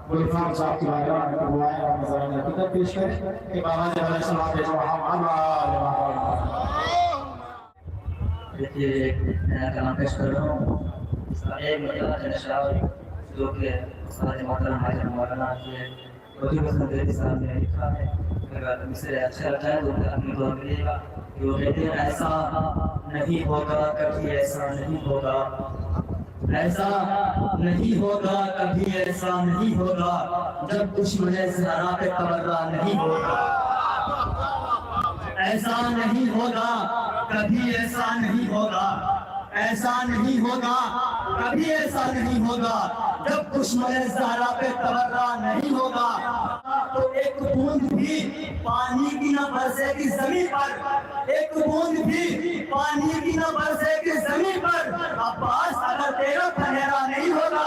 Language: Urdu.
گلفام صاحب کی بارگاہ میں دعائیں اور نظرانہ حقیقت پیش کریں کہ بابا جی علیہ السلام کے دیکھیے ایک نیا کلام پیش کر رہا ہوں اس کا ایک مطلب شعر جو کہ سارے محترم حاضر مولانا کے وجود سندری صاحب نے لکھا ہے اگر اسے اچھا لگتا ہے تو اپنے دعا کریے گا کہ وہ کہتے ہیں ایسا نہیں ہوگا کبھی ایسا نہیں ہوگا ایسا نہیں ہوگا کبھی ایسا نہیں ہوگا جب دشمن زہرا پہ تبرہ نہیں ہوگا ایسا نہیں ہوگا کبھی ایسا نہیں ہوگا ایسا نہیں ہوگا کبھی ایسا نہیں ہوگا جب دشمن زہرا پہ تبرہ نہیں ہوگا تو ایک بوند بھی پانی کی نہ برسے گی زمین پر ایک بوند بھی پانی کی نہ برسے گی زمین پر عباس اگر تیرا پہرا نہیں ہوگا